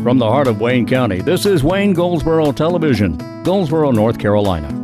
From the heart of Wayne County, this is Wayne Goldsboro Television, Goldsboro, North Carolina.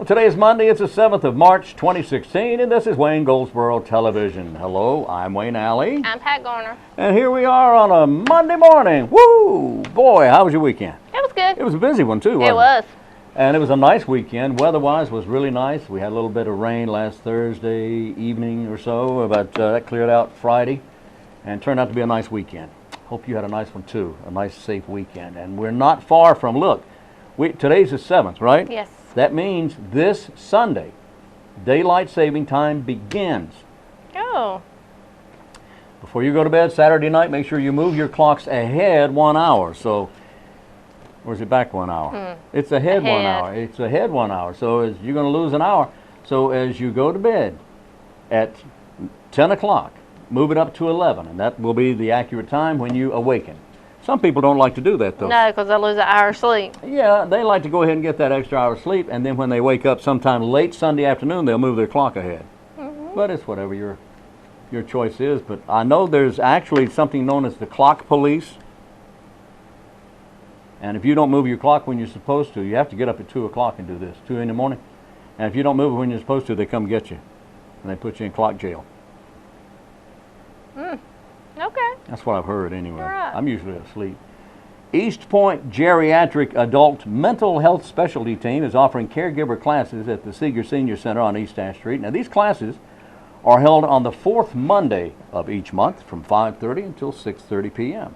Today is Monday, it's the 7th of March, 2016, and this is Wayne Goldsboro Television. Hello, I'm Wayne Alley. I'm Pat Garner. And here we are on a Monday morning. Woo! Boy, how was your weekend? It was good. It was a busy one, too, wasn't It was. And it was a nice weekend. Weather-wise was really nice. We had a little bit of rain last Thursday evening or so, but that cleared out Friday, and turned out to be a nice weekend. Hope you had a nice one, too, a nice, safe weekend. And we're not far from, look, today's the 7th, right? Yes. That means this Sunday, daylight saving time begins. Oh. Before you go to bed Saturday night, make sure you move your clocks ahead 1 hour. So, or is it back 1 hour? It's ahead 1 hour. It's ahead 1 hour. So you're going to lose an hour. So as you go to bed at 10 o'clock, move it up to 11, and that will be the accurate time when you awaken. Some people don't like to do that, though. No, because they lose an hour of sleep. Yeah, they like to go ahead and get that extra hour of sleep, and then when they wake up sometime late Sunday afternoon, they'll move their clock ahead. But it's whatever your choice is. But I know there's actually something known as the clock police. And if you don't move your clock when you're supposed to, you have to get up at 2 o'clock and do this, 2 in the morning. And if you don't move it when you're supposed to, they come get you, and they put you in clock jail. Okay. That's what I've heard anyway. Right. I'm usually asleep. East Point Geriatric Adult Mental Health Specialty Team is offering caregiver classes at the Seeger Senior Center on East Ash Street. Now, these classes are held on the fourth Monday of each month from 5:30 until 6:30 p.m.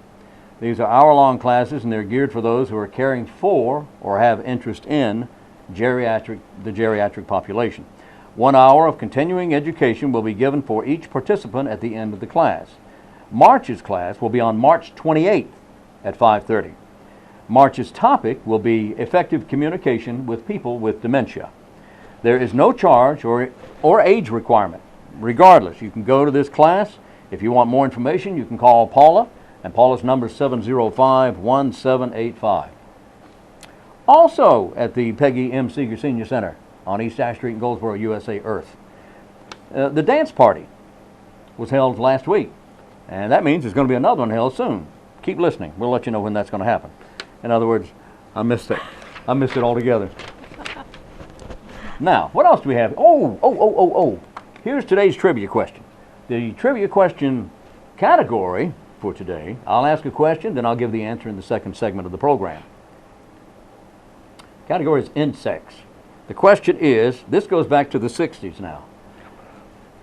These are hour-long classes, and they're geared for those who are caring for or have interest in the geriatric population. 1 hour of continuing education will be given for each participant at the end of the class. March's class will be on March 28th at 5:30. March's topic will be effective communication with people with dementia. There is no charge or age requirement. Regardless, you can go to this class. If you want more information, you can call Paula, and Paula's number is 705-1785. Also at the Peggy M. Seeger Senior Center on East Ash Street in Goldsboro, USA, Earth. The dance party was held last week. And that means there's going to be another one held soon. Keep listening. We'll let you know when that's going to happen. In other words, I missed it. I missed it altogether. Now, what else do we have? Oh. Here's today's trivia question. The trivia question category for today, I'll ask a question, then I'll give the answer in the second segment of the program. Category is insects. The question is, this goes back to the 60s now.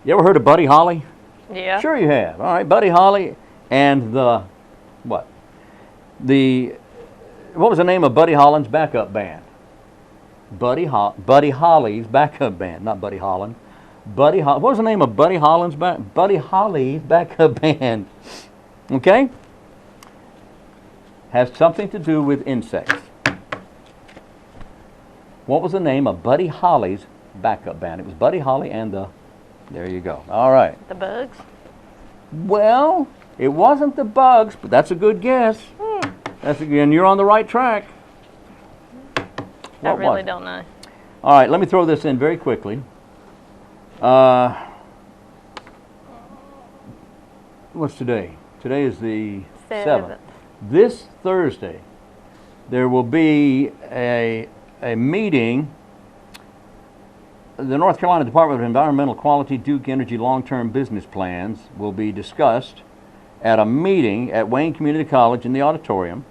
You ever heard of Buddy Holly? Yeah. Sure you have. All right, Buddy Holly and what was the name of Buddy Holland's backup band? Buddy Holly's backup band, not Buddy Holland. What was the name of Buddy Holly's backup band? Okay? Has something to do with insects. What was the name of Buddy Holly's backup band? It was Buddy Holly and there you go. All right. The bugs? Well, it wasn't the bugs, but that's a good guess. And you're on the right track. I really don't know. All right, let me throw this in very quickly. What's today? Today is the 7th. This Thursday, there will be a meeting. The North Carolina Department of Environmental Quality Duke Energy long-term business plans will be discussed at a meeting at Wayne Community College in the auditorium.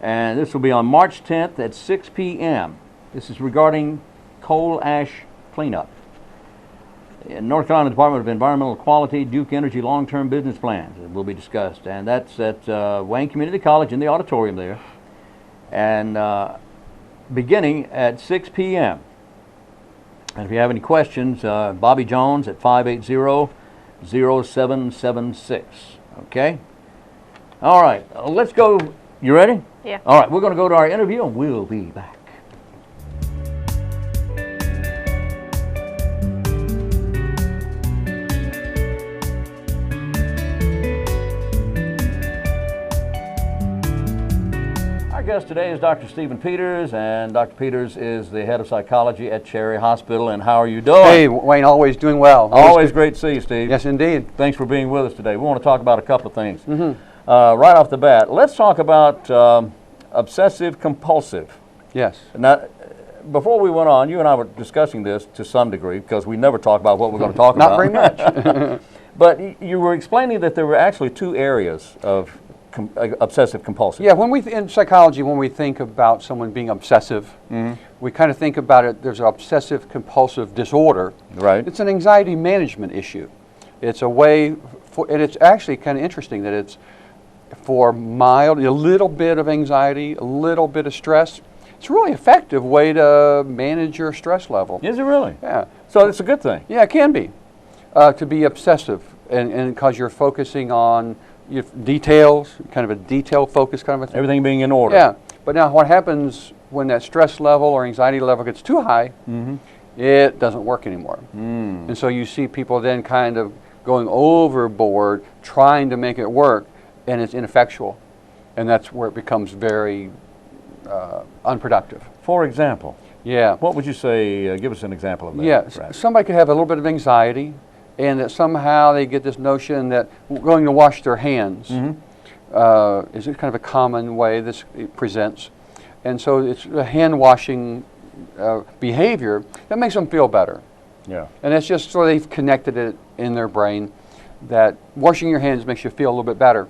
And this will be on March 10th at 6 p.m. This is regarding coal ash cleanup. North Carolina Department of Environmental Quality, Duke Energy long-term business plans will be discussed. And that's at Wayne Community College in the auditorium there. and beginning at 6 p.m. And if you have any questions, Bobby Jones at 580-0776. Okay? All right, let's go. You ready? Yeah. All right, we're going to go to our interview, and we'll be back. Our guest today is Dr. Stephen Peters, and Dr. Peters is the head of psychology at Cherry Hospital. And how are you doing? Hey, Wayne, always doing well. Always great to see you, Steve. Yes, indeed. Thanks for being with us today. We want to talk about a couple of things. Right off the bat, let's talk about obsessive compulsive. Yes. Now, before we went on, you and I were discussing this to some degree because we never talk about what we're going to talk about. Not very much. But you were explaining that there were actually two areas of obsessive compulsive. Yeah, in psychology, when we think about someone being obsessive, we kind of think about it, there's an obsessive compulsive disorder. Right. It's an anxiety management issue. It's a way, and it's actually kind of interesting that it's for mild, a little bit of anxiety, a little bit of stress. It's a really effective way to manage your stress level. Is it really? Yeah. So it's a good thing. Yeah, it can be. To be obsessive, and because you're focusing on your details, kind of a detail focus kind of a thing. Everything being in order. Yeah, but now what happens when that stress level or anxiety level gets too high, it doesn't work anymore. And so you see people then kind of going overboard, trying to make it work, and it's ineffectual. And that's where it becomes very unproductive. For example, Yeah. what would you say, give us an example of that? Yeah, perhaps. somebody could have a little bit of anxiety, and that somehow they get this notion that going to wash their hands is kind of a common way this presents. And so it's a hand washing behavior that makes them feel better. Yeah. And it's just so they've connected it in their brain that washing your hands makes you feel a little bit better.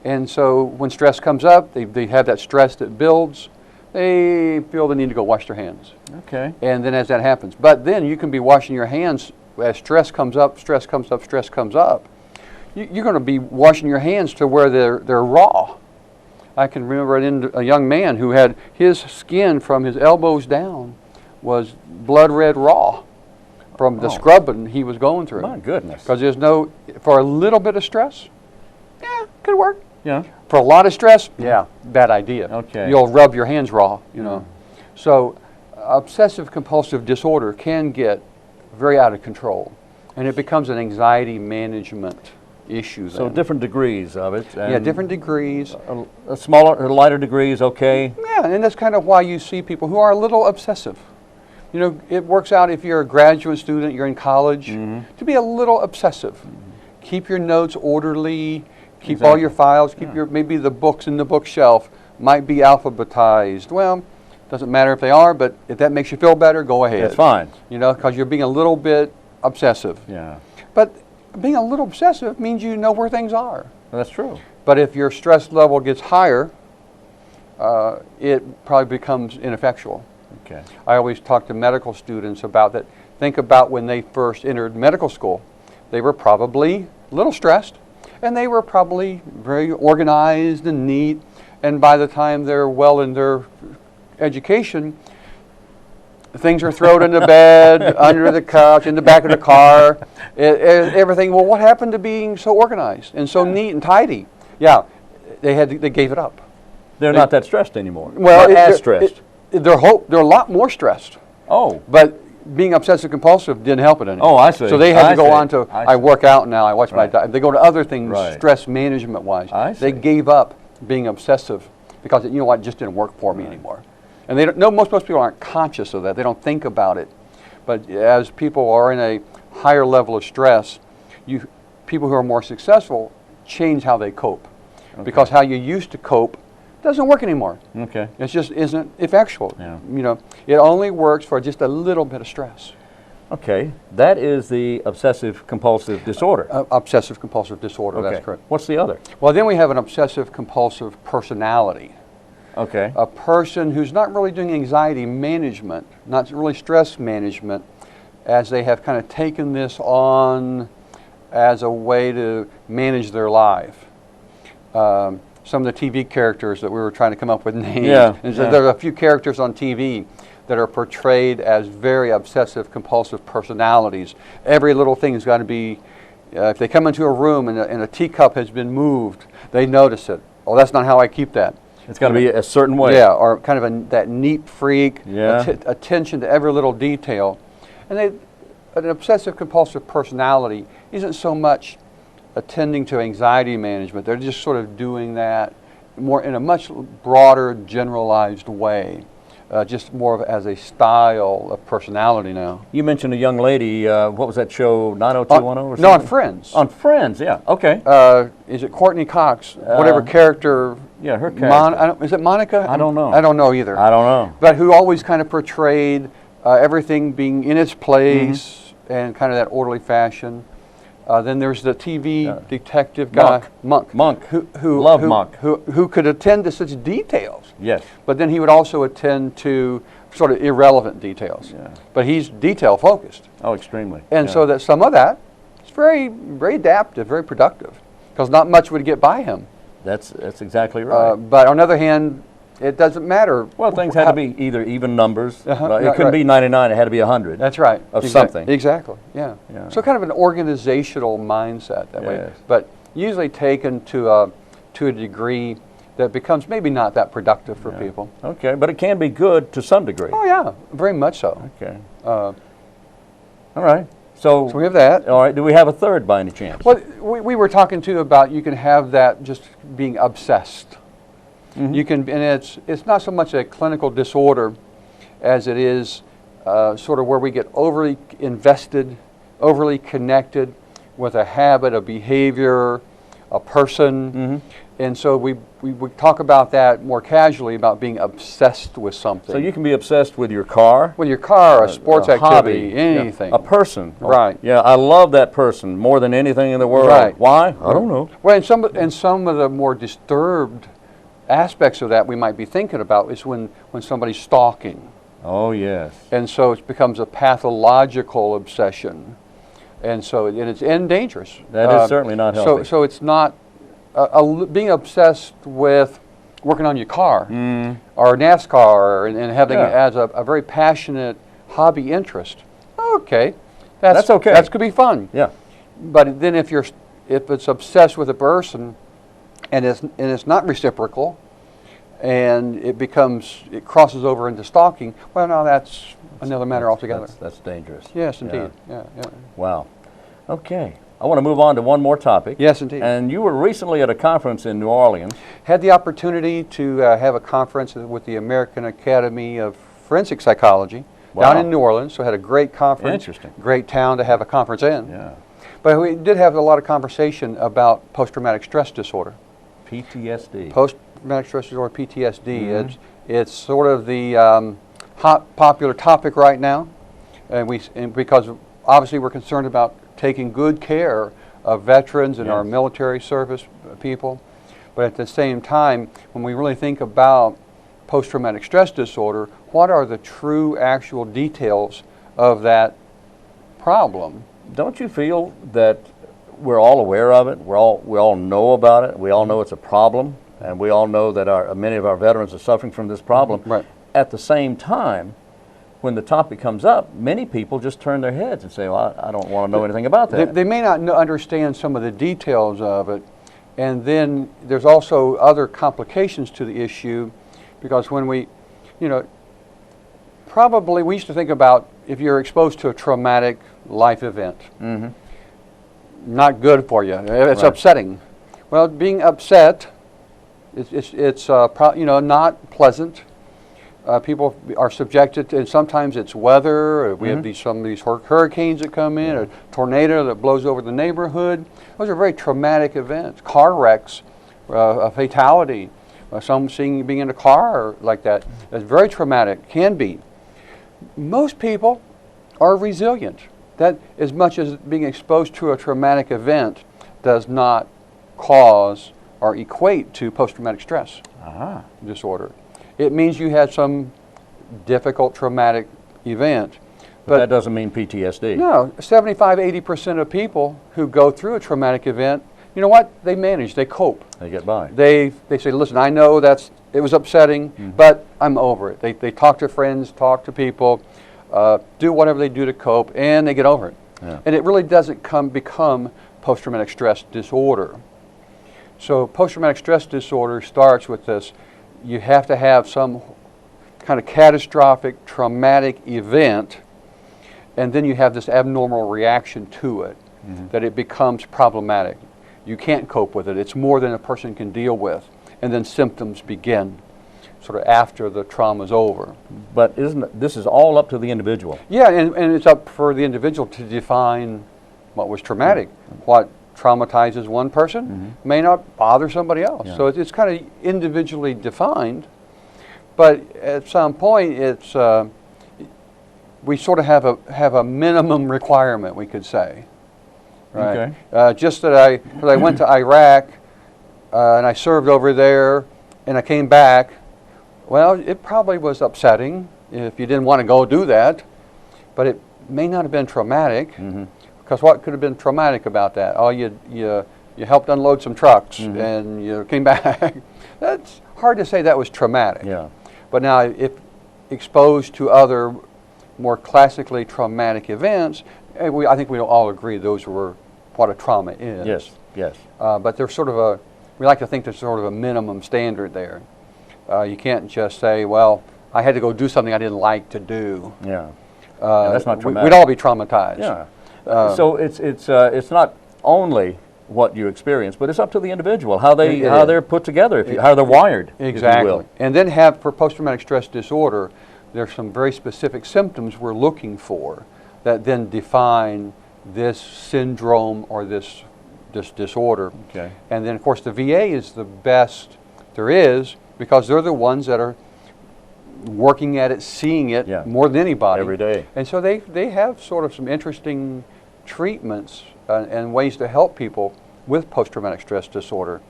And so when stress comes up, they have that stress that builds, they feel the need to go wash their hands. Okay. And then as that happens, but then you can be washing your hands as stress comes up, stress comes up, stress comes up. You're going to be washing your hands to where they're raw. I can remember a young man who had his skin from his elbows down was blood red raw from the scrubbing he was going through. My goodness. Because for a little bit of stress, yeah, could work. Yeah. For a lot of stress, yeah, bad idea. Okay. You'll rub your hands raw, you know. So obsessive compulsive disorder can get very out of control, and it becomes an anxiety management issue then. So different degrees of it. Yeah, different degrees. A smaller, a lighter degree is okay. Yeah, and that's kind of why you see people who are a little obsessive. You know, it works out if you're a graduate student, you're in college, to be a little obsessive. Keep your notes orderly, keep all your files, keep maybe the books in the bookshelf might be alphabetized. Well, doesn't matter if they are, but if that makes you feel better, go ahead. That's fine. You know, because you're being a little bit obsessive. Yeah. But being a little obsessive means you know where things are. That's true. But if your stress level gets higher, it probably becomes ineffectual. Okay. I always talk to medical students about that. Think about when they first entered medical school. They were probably a little stressed, and they were probably very organized and neat. And by the time they're well in their education, things are thrown in the bed, under the couch, in the back of the car, everything. Well, what happened to being so organized and so neat and tidy? Yeah, they gave it up. They're not that stressed anymore. Well, not as stressed. They're a lot more stressed. Oh. But being obsessive compulsive didn't help it any. Oh, I see. So they had to go see. on to, I work out now, I watch my diet. They go to other things stress management wise. I see. They gave up being obsessive because, you know what, it just didn't work for me anymore. And they don't, no, most people aren't conscious of that. They don't think about it. But as people are in a higher level of stress, people who are more successful change how they cope. Because how you used to cope doesn't work anymore. Okay. It just isn't effectual. Yeah. You know, it only works for just a little bit of stress. Okay. That is the obsessive compulsive disorder. Obsessive compulsive disorder, Okay. that's correct. What's the other? Well, then we have an obsessive compulsive personality. Okay. A person who's not really doing anxiety management, not really stress management, as they have kind of taken this on as a way to manage their life. some of the TV characters that we were trying to come up with names. Yeah, And so yeah. there are a few characters on TV that are portrayed as very obsessive compulsive personalities. Every little thing's got to be, if they come into a room and a teacup has been moved, they notice it. Oh, that's not how I keep that. It's got to be a certain way. Yeah, or kind of that neat freak, Yeah. attention to every little detail. And an obsessive compulsive personality isn't so much attending to anxiety management. They're just sort of doing that more in a much broader, generalized way. Just more of as a style of personality now. You mentioned a young lady, what was that show, 90210 or something? No, on Friends. On Friends, yeah, okay. Is it Courtney Cox? Whatever character. Yeah, her character. Is it Monica? I don't know. I don't know either. I don't know. But who always kind of portrayed everything being in its place and kind of that orderly fashion. Then there's the TV detective guy, Monk. Love Monk. Who could attend to such details. Yes. But then he would also attend to sort of irrelevant details. Yeah. But he's detail focused. Oh, extremely. And yeah. so that some of that is very, very adaptive, very productive, because not much would get by him. That's exactly right. But on the other hand, it doesn't matter. Well, things had to be either even numbers. It right, couldn't be 99. It had to be 100. That's right. Of something. Exactly. Yeah. Yeah. So kind of an organizational mindset that way, Yes. but usually taken to a degree that becomes maybe not that productive for people. Okay, but it can be good to some degree. Oh yeah, very much so. Okay. Uh, All right. So we have that. all right. Do we have a third by any chance? Well, we were talking too about you can have that just being obsessed. You can, and it's not so much a clinical disorder as it is sort of where we get overly invested, overly connected with a habit, a behavior, a person, and so we talk about that more casually about being obsessed with something. So you can be obsessed with your car, with your car, a sports a activity, hobby, anything. a person. Right. Yeah, I love that person more than anything in the world. Right. Why? I don't know. Well, and some of the more disturbed aspects of that we might be thinking about is when somebody's stalking. Oh yes. And so it becomes a pathological obsession. And so it's dangerous. That is certainly not healthy. So it's not being obsessed with working on your car or NASCAR and having it as a very passionate hobby interest. Okay. That's okay. That could be fun. Yeah. But then if it's obsessed with a person and it's not reciprocal, and it crosses over into stalking, well, now that's another matter altogether. That's dangerous. Yes, indeed. Yeah. Wow. Okay. I want to move on to one more topic. Yes, indeed. And you were recently at a conference in New Orleans. Had the opportunity to have a conference with the American Academy of Forensic Psychology down in New Orleans. So had a great conference. Interesting. Great town to have a conference in. Yeah. But we did have a lot of conversation about post-traumatic stress disorder. PTSD. Post-traumatic stress disorder, PTSD. It's sort of the hot, popular topic right now, and because obviously we're concerned about taking good care of veterans and our military service people, but at the same time, when we really think about post-traumatic stress disorder, what are the true, actual details of that problem? Don't you feel that we're all aware of it? We all know about it. We all know it's a problem, and we all know that many of our veterans are suffering from this problem. Right. At the same time, when the topic comes up, many people just turn their heads and say, well, I don't want to know anything about that. They may not understand some of the details of it, and then there's also other complications to the issue, because when we used to think about if you're exposed to a traumatic life event, not good for you. It's upsetting. Well, being upset, it's not pleasant. People are subjected to, and sometimes it's weather. We have some of these hurricanes that come in, a tornado that blows over the neighborhood. Those are very traumatic events. Car wrecks, a fatality, some being in a car like that. It's very traumatic, can be. Most people are resilient. That, as much as being exposed to a traumatic event does not cause or equate to post-traumatic stress disorder. It means you had some difficult traumatic event. But that doesn't mean PTSD. No, 75-80% of people who go through a traumatic event you know what? They manage. They cope. They get by. They say, listen, I know it was upsetting, but I'm over it. They talk to friends, talk to people, do whatever they do to cope, and they get over it. Yeah. And it really doesn't become post-traumatic stress disorder. So post-traumatic stress disorder starts with this. You have to have some kind of catastrophic, traumatic event, and then you have this abnormal reaction to it, that it becomes problematic. You can't cope with it. It's more than a person can deal with. And then symptoms begin sort of after the trauma's over. But this is all up to the individual? Yeah, and it's up for the individual to define what was traumatic. What traumatizes one person may not bother somebody else. Yeah. So it's kind of individually defined. But at some point, we sort of have a minimum requirement, we could say. Right. Okay. Just that because I went to Iraq and I served over there, and I came back. Well, it probably was upsetting if you didn't want to go do that, but it may not have been traumatic. Because what could have been traumatic about that? Oh, you helped unload some trucks and you came back. That's hard to say that was traumatic. Yeah. But now, if exposed to other more classically traumatic events, I think we all agree those were what a trauma is. Yes. Yes. But there's sort of we like to think there's sort of a minimum standard there. You can't just say, well, I had to go do something I didn't like to do. Yeah. That's not traumatic. We'd all be traumatized. Yeah. So it's not only what you experience, but it's up to the individual how they're put together, how they're wired. Exactly. If you will. And then for post-traumatic stress disorder, there's some very specific symptoms we're looking for that then define this syndrome or this disorder. Okay. And then, of course, the VA is the best there is because they're the ones that are working at it, seeing it more than anybody. Every day. And so they have sort of some interesting treatments and ways to help people with post-traumatic stress disorder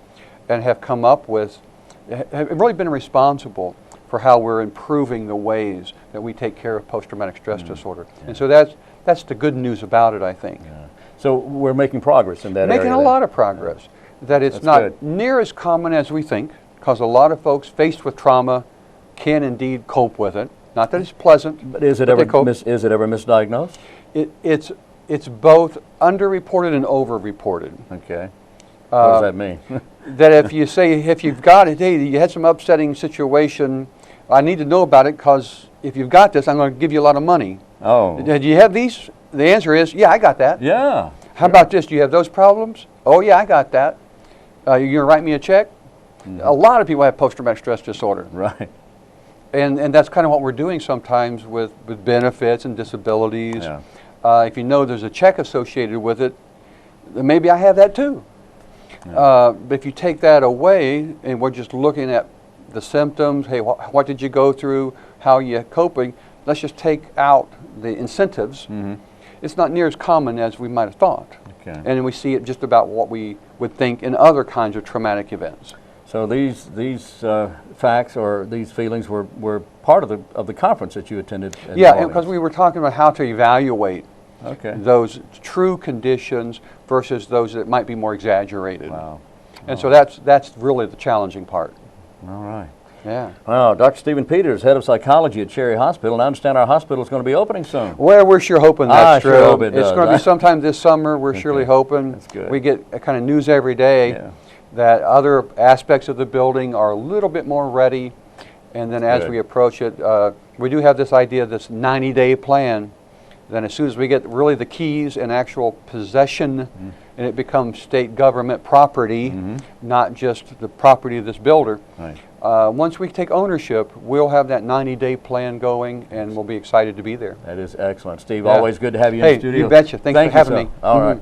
and have come up with, have really been responsible for how we're improving the ways that we take care of post-traumatic stress disorder. Yeah. And so that's the good news about it, I think. Yeah. So we're making progress in that area. Making a lot of progress. That it's not near as common as we think, because a lot of folks faced with trauma can indeed cope with it. Not that it's pleasant. But is it ever misdiagnosed? It's both underreported and overreported. Okay. What does that mean? That if you've got it, hey, you had some upsetting situation, I need to know about it because if you've got this, I'm going to give you a lot of money. Oh. Do you have these? The answer is, yeah, I got that. Yeah. How about this? Do you have those problems? Oh, yeah, I got that. You're going to write me a check? A lot of people have post-traumatic stress disorder. Right. And that's kind of what we're doing sometimes with benefits and disabilities. Yeah. If you know there's a check associated with it, then maybe I have that too. Yeah. But if you take that away and we're just looking at the symptoms, hey, what did you go through, how are you coping, let's just take out the incentives. It's not near as common as we might have thought. Okay. And we see it just about what we would think in other kinds of traumatic events. So these facts or these feelings were part of the conference that you attended. Yeah, because we were talking about how to evaluate those true conditions versus those that might be more exaggerated. Wow. And so that's really the challenging part. All right. Yeah. Well, Dr. Stephen Peters, head of psychology at Cherry Hospital, and I understand our hospital is going to be opening soon. Well, we're sure hoping that's true. Sure hope it it's does. going to be sometime this summer. We're surely hoping. That's good. We get a kind of news every day that other aspects of the building are a little bit more ready. And then as we approach it, we do have this idea, this 90-day plan. Then as soon as we get really the keys and actual possession, and it becomes state government property, not just the property of this builder. Right. Once we take ownership, we'll have that 90-day plan going, and we'll be excited to be there. That is excellent. Steve, always good to have you in the studio. You betcha. Thanks for having me. All right.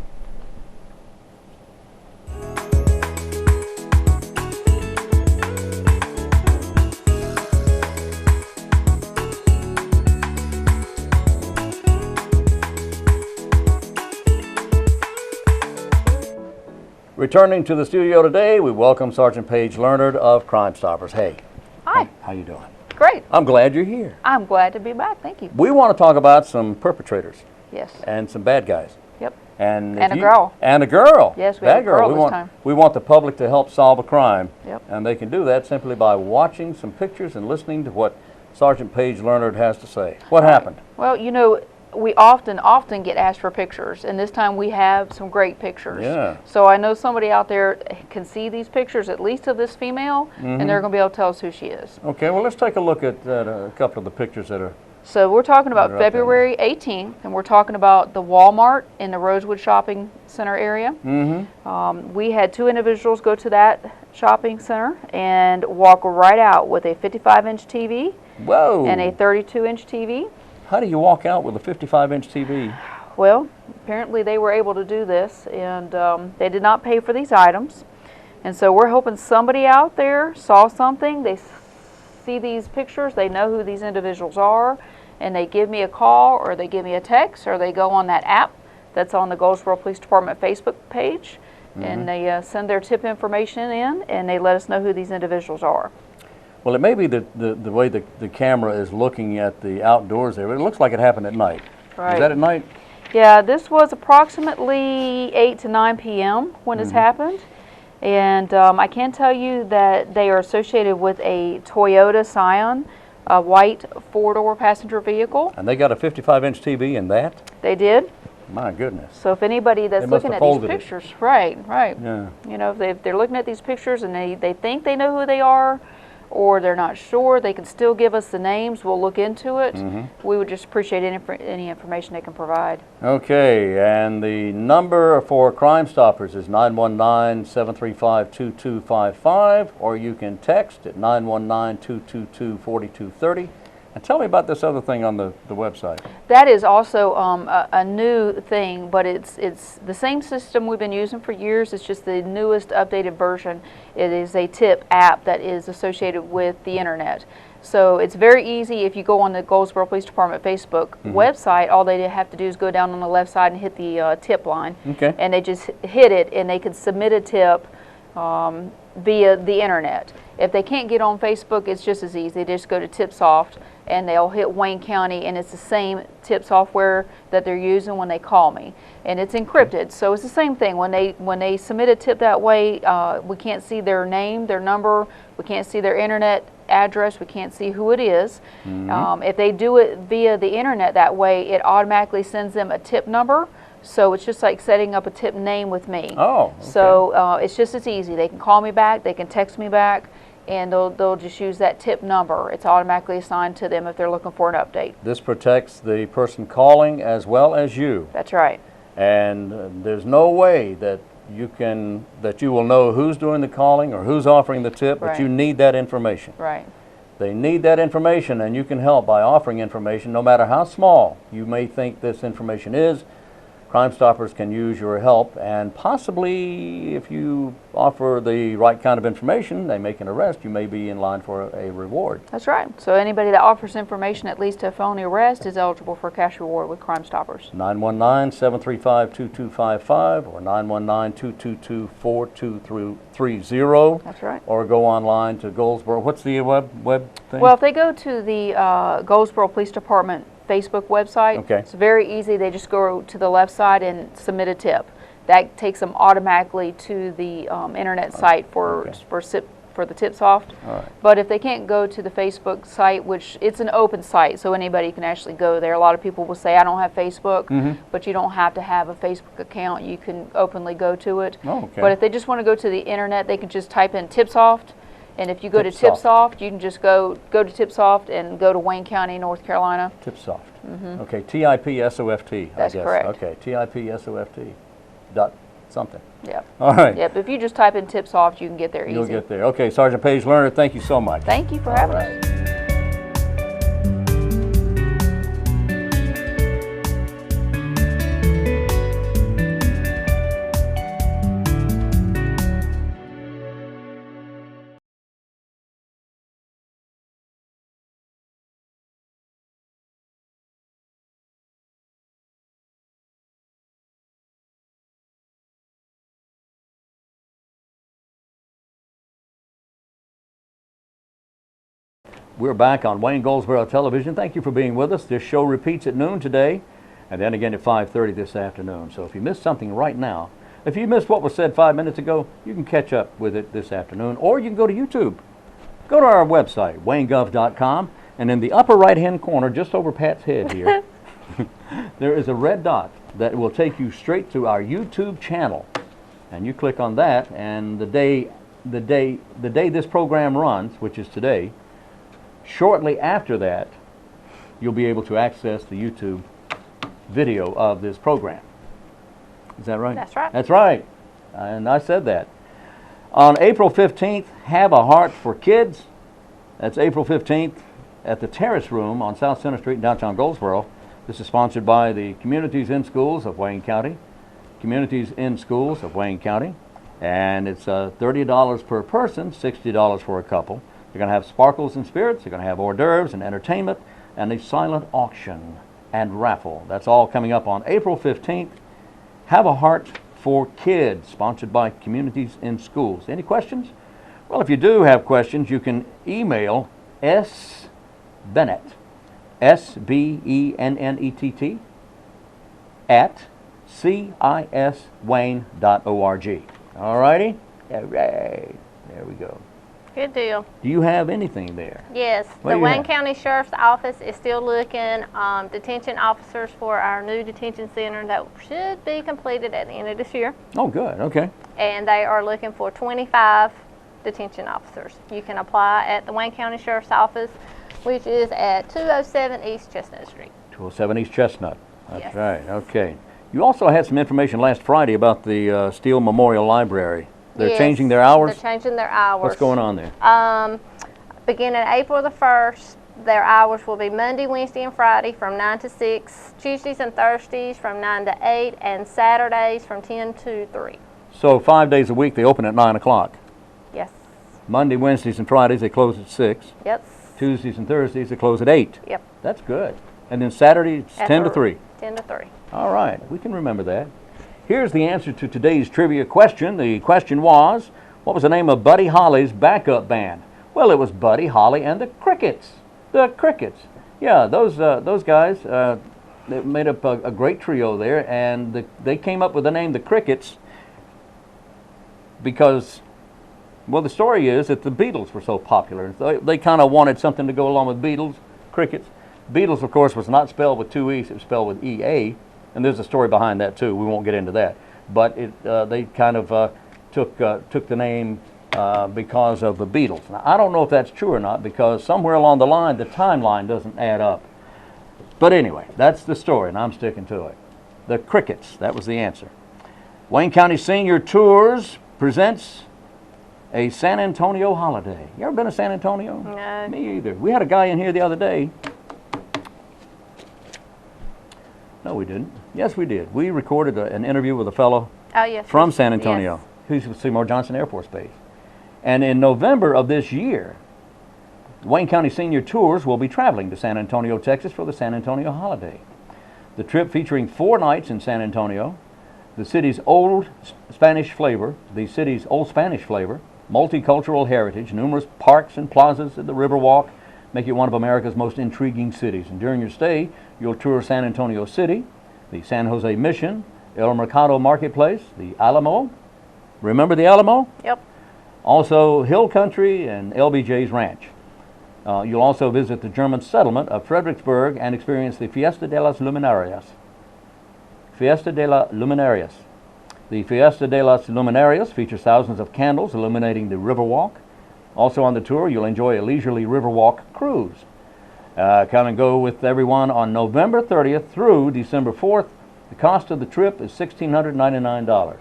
Returning to the studio today, we welcome Sergeant Paige Learnard of Crime Stoppers. Hey. Hi. How you doing? Great. I'm glad you're here. I'm glad to be back. Thank you. We want to talk about some perpetrators. Yes. And some bad guys. Yep. And And a girl. And a girl. Yes, we that have a girl we this want, time. We want the public to help solve a crime. Yep. And they can do that simply by watching some pictures and listening to what Sergeant Paige Learnard has to say. What happened? Well, you know, we often get asked for pictures, and this time we have some great pictures. Yeah. So I know somebody out there can see these pictures, at least of this female, and they're going to be able to tell us who she is. Okay, well, let's take a look at a couple of the pictures that are... So we're talking about They're up there. February 18th, and we're talking about the Walmart in the Rosewood Shopping Center area. We had 2 individuals go to that shopping center and walk right out with a 55-inch TV Whoa! and a 32-inch TV. How do you walk out with a 55-inch TV? Well, apparently they were able to do this, and they did not pay for these items. And so we're hoping somebody out there saw something, they see these pictures, they know who these individuals are, and they give me a call, or they give me a text, or they go on that app that's on the Goldsboro Police Department Facebook page, and they send their tip information in, and they let us know who these individuals are. Well, it may be the way the camera is looking at the outdoors there, but it looks like it happened at night. Right. Is that at night? Yeah, this was approximately 8 to 9 p.m. when this happened. And I can tell you that they are associated with a Toyota Scion, a white 4-door passenger vehicle. And they got a 55-inch TV in that? They did. My goodness. So if anybody that's They must looking have at these folded it. pictures, right. Yeah. You know, if they're looking at these pictures and they think they know who they are, or they're not sure, they can still give us the names. We'll look into it. We would just appreciate any information they can provide. Okay, and the number for Crime Stoppers is 919-735-2255, or you can text at 919-222-4230. And tell me about this other thing on the website. That is also a new thing, but it's the same system we've been using for years. It's just the newest updated version. It is a tip app that is associated with the internet. So it's very easy. If you go on the Goldsboro Police Department Facebook website, all they have to do is go down on the left side and hit the tip line. Okay. And they just hit it, and they can submit a tip via the internet. If they can't get on Facebook, it's just as easy. They just go to TipSoft, and they'll hit Wayne County, and it's the same tip software that they're using when they call me, and it's encrypted. So it's the same thing. When they submit a tip that way, we can't see their name, their number, we can't see their internet address, we can't see who it is. If they do it via the internet that way, it automatically sends them a tip number. So it's just like setting up a tip name with me. Oh, okay. So it's just as easy. They can call me back, they can text me back, and they'll just use that tip number. It's automatically assigned to them if they're looking for an update. This protects the person calling as well as you. That's right. And there's no way that you will know who's doing the calling or who's offering the tip, but Right. you need that information. Right. They need that information, and you can help by offering information, no matter how small you may think this information is. Crime Stoppers can use your help, and possibly if you offer the right kind of information, they make an arrest, you may be in line for a reward. That's right. So anybody that offers information that leads to a felony arrest is eligible for a cash reward with Crime Stoppers. 919-735-2255 or 919-222-4230. That's right. Or go online to Goldsboro. What's the web thing? Well, if they go to the Goldsboro Police Department Facebook website, Okay. it's very easy. They just go to the left side and submit a tip. That takes them automatically to the internet site for the TipSoft. All right. But if they can't go to the Facebook site, which it's an open site, so anybody can actually go there. A lot of people will say, I don't have Facebook, but you don't have to have a Facebook account. You can openly go to it. Oh, okay. But if they just want to go to the internet, they can just type in TipSoft. And if you go to TipSoft. TipSoft, you can just go to TipSoft and go to Wayne County, North Carolina. TipSoft. Okay, TIPSOFT, That's I guess. correct. Okay, TIPSOFT dot something. Yep. All right. Yep. If you just type in TipSoft, you can get there easy. You'll get there. Okay, Sergeant Paige Learnard, thank you so much. Thank you for having right. us. We're back on Wayne Goldsboro Television. Thank you for being with us. This show repeats at noon today. and then again at 5:30 this afternoon. So if you missed something right now, if you missed what was said 5 minutes ago, you can catch up with it this afternoon, or you can go to YouTube. Go to our website, waynegov.com, and in the upper right-hand corner, just over Pat's head here, there is a red dot that will take you straight to our YouTube channel. And you click on that, and the day this program runs, which is today, shortly after that, you'll be able to access the YouTube video of this program. Is that right? That's right. That's right. And I said that. On April 15th, Have a Heart for Kids. That's April 15th at the Terrace Room on South Center Street in downtown Goldsboro. This is sponsored by the Communities in Schools of Wayne County. Communities in Schools of Wayne County. And it's $30 per person, $60 for a couple. They're going to have sparkles and spirits. They're going to have hors d'oeuvres and entertainment and a silent auction and raffle. That's all coming up on April 15th. Have a Heart for Kids, sponsored by Communities in Schools. Any questions? Well, if you do have questions, you can email S. Bennett, SBENNETT, at CISWayne.org. All righty? All right. There we go. Good deal. Do you have anything there? Yes, What the do you Wayne have? County Sheriff's Office is still looking detention officers for our new detention center that should be completed at the end of this year. Oh, good. Okay. And they are looking for 25 detention officers. You can apply at the Wayne County Sheriff's Office, which is at 207 East Chestnut Street. 207 East Chestnut. That's Yes. right. Okay. You also had some information last Friday about the Steele Memorial Library. They're Yes, changing their hours? They're changing their hours. What's going on there? Beginning April the 1st, their hours will be Monday, Wednesday, and Friday from 9 to 6, Tuesdays and Thursdays from 9 to 8, and Saturdays from 10 to 3. So 5 days a week they open at 9 o'clock. Yes. Monday, Wednesdays, and Fridays they close at 6. Yep. Tuesdays and Thursdays they close at 8. Yep. That's good. And then Saturday it's At 10 to the- 3. 10 to 3. All right, we can remember that. Here's the answer to today's trivia question. The question was, what was the name of Buddy Holly's backup band? Well, it was Buddy Holly and the Crickets. The Crickets. Yeah, those guys they made up a great trio there, and they came up with the name the Crickets because, well, the story is that the Beatles were so popular. So they kind of wanted something to go along with Beatles, Crickets. Beatles, of course, was not spelled with 2 E's, it was spelled with E-A, and there's a story behind that too. We won't get into that. But they kind of took the name because of the Beatles. Now, I don't know if that's true or not, because somewhere along the line, the timeline doesn't add up. But anyway, that's the story, and I'm sticking to it. The Crickets, that was the answer. Wayne County Senior Tours presents a San Antonio holiday. You ever been to San Antonio? No. Me either. We had a guy in here the other day. No, we didn't. Yes, we did. We recorded an interview with a fellow Oh, yes. from San Antonio, who's with Seymour Johnson Air Force Base. And in November of this year, Wayne County Senior Tours will be traveling to San Antonio, Texas for the San Antonio holiday. The trip featuring 4 nights in San Antonio, the city's old Spanish flavor, multicultural heritage, numerous parks and plazas at the Riverwalk make it one of America's most intriguing cities. And during your stay, you'll tour San Antonio City, the San Jose Mission, El Mercado Marketplace, the Alamo. Remember the Alamo? Yep. Also Hill Country and LBJ's Ranch. You'll also visit the German settlement of Fredericksburg and experience the Fiesta de las Luminarias. Fiesta de las Luminarias. The Fiesta de las Luminarias features thousands of candles illuminating the Riverwalk. Also on the tour, you'll enjoy a leisurely Riverwalk cruise. Come and go with everyone on November 30th through December 4th. The cost of the trip is $1,699.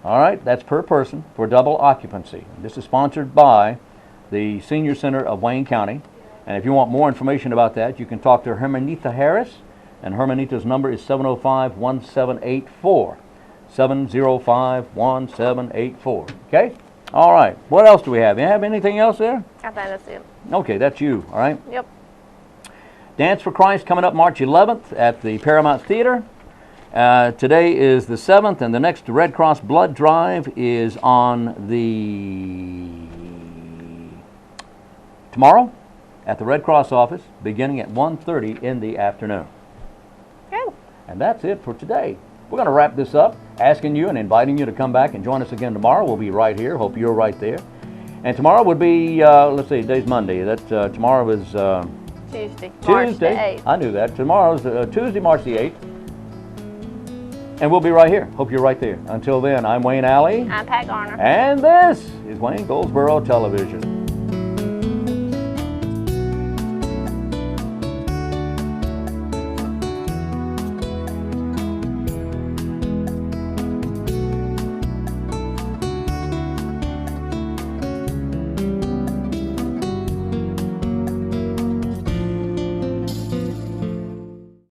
All right, that's per person for double occupancy. This is sponsored by the Senior Center of Wayne County. And if you want more information about that, you can talk to Hermanita Harris, and Hermanita's number is 705-1784. 705-1784. Okay? All right. What else do we have? You have anything else there? I think that's it. Okay, that's you. All right. Yep. Dance for Christ coming up March 11th at the Paramount Theater. Today is the 7th, and the next Red Cross Blood Drive is on tomorrow at the Red Cross office, beginning at 1:30 in the afternoon. Good. And that's it for today. We're going to wrap this up, asking you and inviting you to come back and join us again tomorrow. We'll be right here. Hope you're right there. And tomorrow would be, let's see, today's Monday. Tomorrow is Tuesday, March the 8th. I knew that. Tomorrow's Tuesday, March the 8th. And we'll be right here. Hope you're right there. Until then, I'm Wayne Alley. I'm Pat Garner. And this is Wayne Goldsboro Television.